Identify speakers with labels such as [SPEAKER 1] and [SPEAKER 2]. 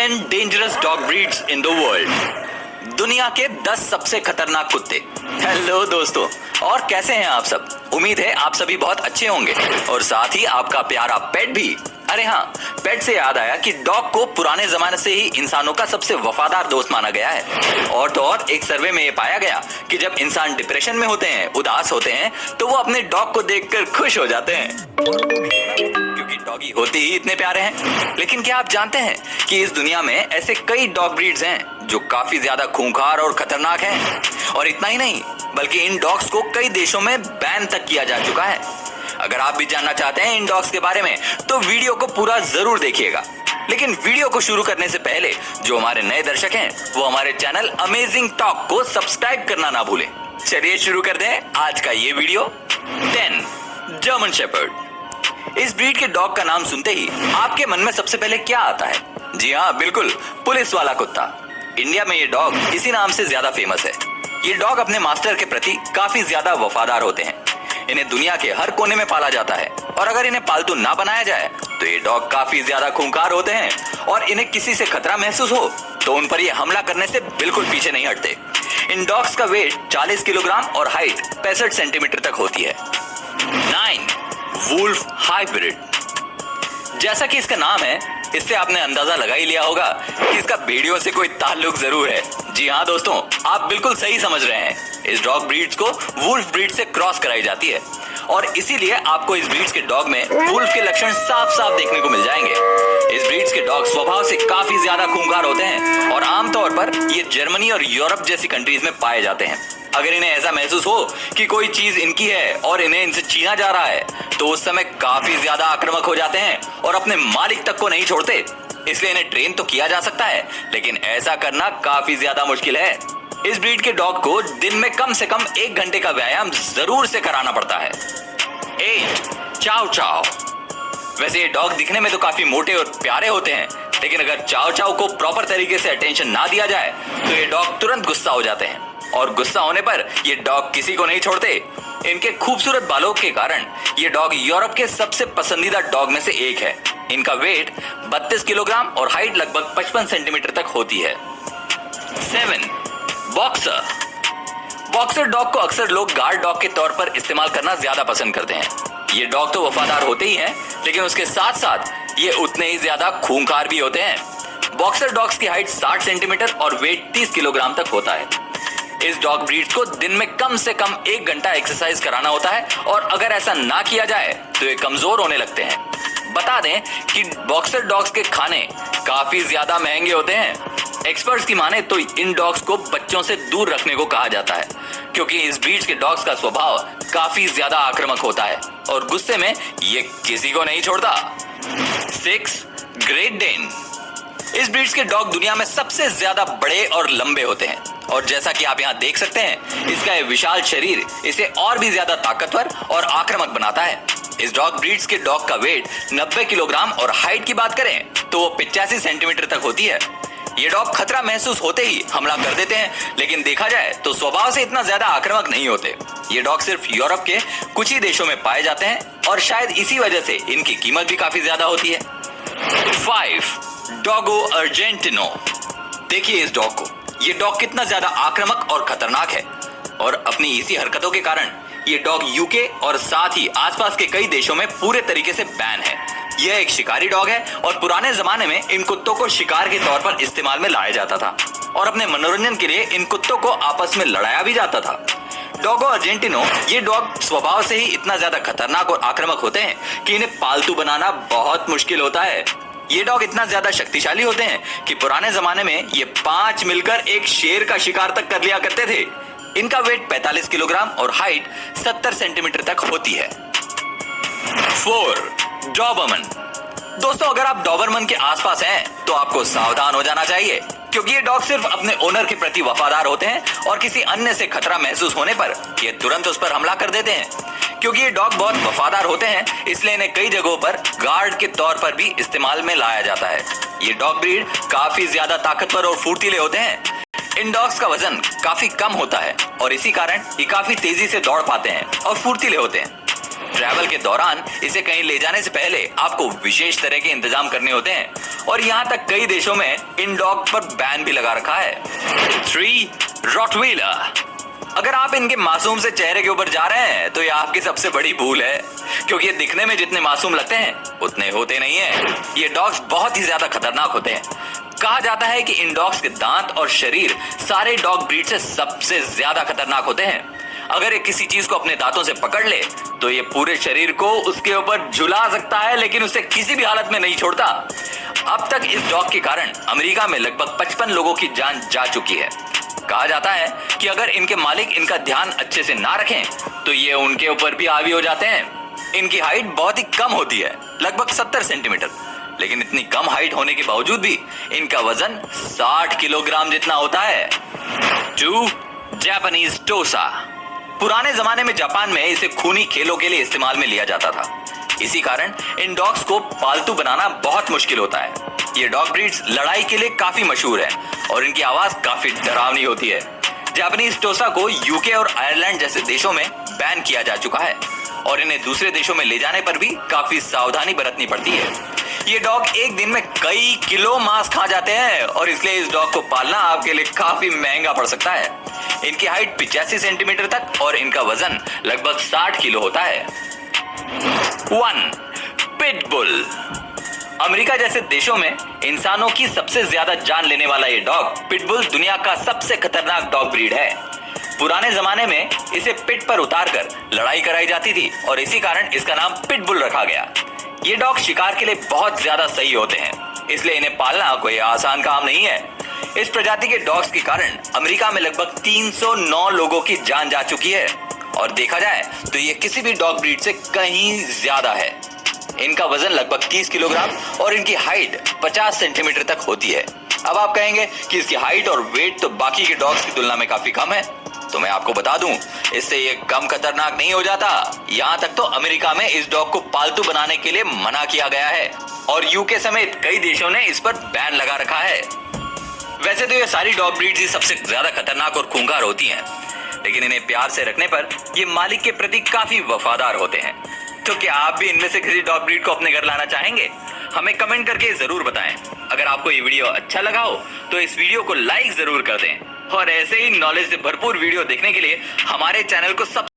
[SPEAKER 1] 10 dangerous dog breeds in the world. दुनिया के 10 सबसे खतरनाक कुत्ते। हेलो दोस्तों, और कैसे हैं आप सब? उम्मीद है आप सभी बहुत अच्छे होंगे और साथ ही आपका प्यारा पेट भी। अरे हाँ, पेट से याद आया कि डॉग को पुराने जमाने से ही इंसानों का सबसे वफादार दोस्त माना गया है। और तो और एक सर्वे में ये पाया गया कि जब इंसान डिप्रेशन में होते हैं, उदास होते हैं, तो वो अपने डॉग को देखकर खुश हो जाते हैं, क्योंकि डॉगी होते ही इतने प्यारे हैं। लेकिन क्या आप जानते हैं कि इस दुनिया में ऐसे कई डॉग ब्रीड्स हैं जो काफी ज्यादा खूंखार और खतरनाक हैं। और इतना ही नहीं, बल्कि इन डॉग्स को कई देशों में बैन तक किया जा चुका है। अगर आप भी जानना चाहते हैं इन डॉग्स के बारे में तो वीडियो को पूरा जरूर देखिएगा। लेकिन वीडियो को शुरू करने से पहले जो हमारे नए दर्शक हैं वो हमारे चैनल अमेजिंग टॉक को सब्सक्राइब करना ना भूलें। चलिए शुरू कर दें आज का ये वीडियो। 10 German shepherd. इस ब्रीड के डॉग का नाम सुनते ही आपके मन में सबसे पहले क्या आता है? जी हाँ, बिल्कुल, पुलिस वाला कुत्ता। इंडिया में ये डॉग इसी नाम से ज्यादा फेमस है। ये डॉग अपने मास्टर के प्रति काफी ज्यादा वफादार होते हैं। इन्हें दुनिया के हर कोने में पाला जाता है और अगर इन्हें पालतू ना बनाया जाए तो ये डॉग काफी ज्यादा खूंखार होते हैं और इन्हें किसी से खतरा महसूस हो तो उन पर ये हमला करने से बिल्कुल पीछे नहीं हटते। इन डॉग्स का वेट 40 किलोग्राम और हाइट 65 सेंटीमीटर तक होती है। 9 वुल्फ हाइब्रिड। जैसा कि इसका नाम है, इससे आपने अंदाजा लगा ही लिया होगा कि इसका भेड़ियों से कोई ताल्लुक जरूर है। जी हाँ दोस्तों, आप बिल्कुल सही समझ रहे हैं। इस डॉग ब्रीड्स को वुल्फ ब्रीड से क्रॉस कराई जाती है और इसीलिए आपको इस ब्रीड्स के डॉग में वुल्फ के लक्षण साफ साफ देखने को मिल जाएंगे। इस ब्रीड्स के डॉग स्वभाव से काफी ज्यादा खूंखार होते हैं और आमतौर पर ये जर्मनी और यूरोप जैसी कंट्रीज में पाए जाते हैं। अगर इन्हें ऐसा महसूस हो कि कोई चीज इनकी है और इन्हें इनसे छीना जा रहा है तो उस समय काफी ज्यादा आक्रामक हो जाते हैं और अपने मालिक तक को नहीं छोड़ते। इसलिए इन्हें ट्रेन तो किया जा सकता है, लेकिन ऐसा करना काफी ज्यादा मुश्किल है। इस ब्रीड के डॉग को दिन में कम से कम 1 घंटे का व्यायाम जरूर से कराना पड़ता है। 8 चाव चाव। वैसे ये डॉग दिखने में तो काफी मोटे और प्यारे होते हैं, लेकिन अगर चाव चाव को प्रॉपर तरीके से अटेंशन ना दिया जाए तो ये डॉग तुरंत गुस्सा हो जाते हैं और गुस्सा होने पर ये डॉग किसी को नहीं छोड़ते। इनके खूबसूरत बालों के कारण ये डॉग यूरोप के सबसे पसंदीदा डॉग में से एक है। इनका वेट 32 किलोग्राम और हाइट लगभग 55 सेंटीमीटर तक होती है। 7 बॉक्सर। बॉक्सर डॉग को अक्सर लोग गार्ड डॉग के तौर पर इस्तेमाल करना ज्यादा पसंद करते हैं। ये डॉग तो वफादार होते ही हैं, लेकिन उसके साथ साथ ये उतने ही ज्यादा खूंखार भी होते हैं। बॉक्सर डॉग्स की हाइट 60 सेंटीमीटर और वेट 30 किलोग्राम तक होता है। इस डॉग ब्रीड्स को दिन में कम से कम 1 घंटा एक्सरसाइज कराना होता है और अगर ऐसा ना किया जाए तो ये कमजोर होने लगते हैं। बता दें कि बॉक्सर डॉग्स के खाने काफी ज्यादा महंगे होते हैं। एक्सपर्ट्स की माने तो इन डॉग्स को बच्चों से दूर रखने को कहा जाता है, क्योंकि इस ब्रीड्स के डॉग्स का स्वभाव काफी ज्यादा आक्रामक होता है और गुस्से में ये किसी को नहीं छोड़ता। 6 ग्रेट डेन। इस ब्रीड्स के डॉग दुनिया में सबसे ज्यादा बड़े और लंबे होते हैं और जैसा कि आप यहाँ देख सकते हैं, इसका ये विशाल शरीर इसे और भी ज्यादा ताकतवर और आक्रामक बनाता है। इस डॉग ब्रीड्स के डॉग का वेट 90 किलोग्राम और हाइट की बात करें तो वो 85 सेंटीमीटर तक होती है। ये डॉग खतरा महसूस होते ही हमला कर देते हैं, लेकिन देखा जाए तो स्वभाव से इतना ज्यादा आक्रामक नहीं होते। ये डॉग सिर्फ यूरोप के कुछ ही देशों में पाए जाते हैं और शायद इसी वजह से इनकी कीमत भी काफी ज्यादा होती है। 5 डॉगो अर्जेंटिनो। देखिए इस डॉग को, ये डॉग कितना ज्यादा आक्रामक और खतरनाक है और अपनी इसी हरकतों के कारण ये डॉग यूके और साथ ही आसपास के कई देशों में पूरे तरीके से बैन है। यह एक शिकारी डॉग है और पुराने जमाने में इन कुत्तों को शिकार के तौर पर इस्तेमाल में लाया जाता था और अपने मनोरंजन के लिए इन कुत्तों को आपस में लड़ाया भी जाता था। डॉगो अर्जेंटिनो, ये डॉग स्वभाव से ही इतना ज्यादा खतरनाक और आक्रामक होते हैं कि इन्हें पालतू बनाना बहुत मुश्किल होता है। ये डॉग इतना ज्यादा शक्तिशाली होते हैं कि पुराने जमाने में ये 5 मिलकर एक शेर का शिकार तक कर लिया करते थे। इनका वेट 45 किलोग्राम और हाइट 70 सेंटीमीटर तक होती है। 4 डॉबरमन। दोस्तों, अगर आप डॉबरमन के आसपास हैं तो आपको सावधान हो जाना चाहिए, क्योंकि ये डॉग सिर्फ अपने ओनर के प्रति वफादार होते हैं और किसी अन्य से खतरा महसूस होने पर ये तुरंत उस पर हमला कर देते हैं। क्योंकि ये डॉग बहुत वफादार होते हैं, इसलिए इन्हें कई जगहों पर गार्ड के तौर पर भी इस्तेमाल में लाया जाता है। ये डॉग ब्रीड काफी ज्यादा ताकतवर और फुर्तीले होते हैं। इन डॉग्स का वजन काफी कम होता है और इसी कारण ये काफी तेजी से दौड़ पाते हैं और फुर्तीले होते हैं। ट्रैवल के दौरान इसे कहीं ले जाने से पहले आपको विशेष तरह के इंतजाम करने होते हैं और यहाँ तक कई देशों में इन डॉग पर बैन भी लगा रखा है। 3. रॉटवीलर। अगर आप इनके मासूम से चेहरे के ऊपर जा रहे हैं तो ये आपकी सबसे बड़ी भूल है, क्योंकि ये दिखने में जितने मासूम लगते हैं उतने होते नहीं हैं। ये डॉग्स बहुत ही ज्यादा खतरनाक होते हैं। कहा जाता है कि इन डॉग्स के दांत और शरीर सारे डॉग ब्रीड से सबसे ज्यादा खतरनाक होते हैं। अगर ये किसी चीज को अपने दांतों से पकड़ ले तो ये पूरे शरीर को उसके ऊपर झुला सकता है, लेकिन उसे किसी भी हालत में नहीं छोड़ता। अब तक इस डॉग के कारण अमेरिका में लगभग 55 लोगों की जान जा चुकी है। कहा जाता है कि अगर इनके मालिक इनका ध्यान अच्छे से ना रखें तो ये उनके ऊपर भी हावी हो जाते हैं। इनकी हाइट बहुत ही कम होती है, लगभग 70 सेंटीमीटर, लेकिन इतनी कम हाइट होने के बावजूद भी इनका वजन 60 किलोग्राम जितना होता है। 2. जापानीज टोसा। पुराने जमाने में जापान में इसे खूनी खेलों के लिए इस्तेमाल में लिया जाता था। इसी कारण इन डॉग्स को पालतू बनाना बहुत मुश्किल होता है। ये डॉग ब्रीड्स लड़ाई के लिए काफी मशहूर है और इनकी आवाज काफी डरावनी होती है। जापानीज टोसा को यूके और आयरलैंड जैसे देशों में बैन किया जा चुका है और इन्हें दूसरे देशों में ले जाने पर भी काफी सावधानी बरतनी पड़ती है। ये डॉग एक दिन में कई किलो मांस खा जाते हैं और इसलिए इस डॉग को पालना आपके लिए काफी महंगा पड़ सकता है। इनकी हाइट 85 सेंटीमीटर तक और इनका वजन लगभग 60 किलो होता है। 1. पिटबुल। अमेरिका जैसे देशों में इंसानों की सबसे ज्यादा जान लेने वाला ये डॉग पिटबुल दुनिया का सबसे खतरनाक डॉग ब्रीड है। पुराने जमाने में इसे पिट पर उतारकर लड़ाई कराई जाती थी और इसी कारण इसका नाम पिटबुल रखा गया। ये डॉग शिकार के लिए बहुत ज्यादा सही होते हैं, इसलिए इन्हें पालना कोई आसान काम नहीं है। इस प्रजाति के डॉग्स के कारण अमेरिका में लगभग 309 लोगों की जान जा चुकी है और देखा जाए तो ये किसी भी डॉग ब्रीड से कहीं ज्यादा है। इनका वजन लगभग 30 किलोग्राम और इनकी हाइट 50 सेंटीमीटर तक होती है। अब आप कहेंगे कि इसकी हाइट और वेट तो बाकी के डॉग्स की तुलना में काफी कम है, तो मैं आपको बता दूं, इससे ये कम खतरनाक नहीं हो जाता। यहाँ तक तो अमेरिका में इस डॉग को पालतू बनाने के लिए मना किया गया है और यूके समेत कई देशों ने इस पर बैन लगा रखा है। वैसे तो ये सारी डॉग ब्रीड्स ही सबसे ज्यादा खतरनाक और खूंखार होती हैं, लेकिन इन्हें प्यार से रखने पर ये मालिक के प्रति काफी वफादार होते हैं। तो क्या आप भी इनमें से किसी डॉग ब्रीड को अपने घर लाना चाहेंगे? हमें कमेंट करके जरूर बताएं। अगर आपको ये वीडियो अच्छा लगा हो तो इस वीडियो को लाइक जरूर कर दें और ऐसे ही नॉलेज से भरपूर वीडियो देखने के लिए हमारे चैनल को सब्सक्राइब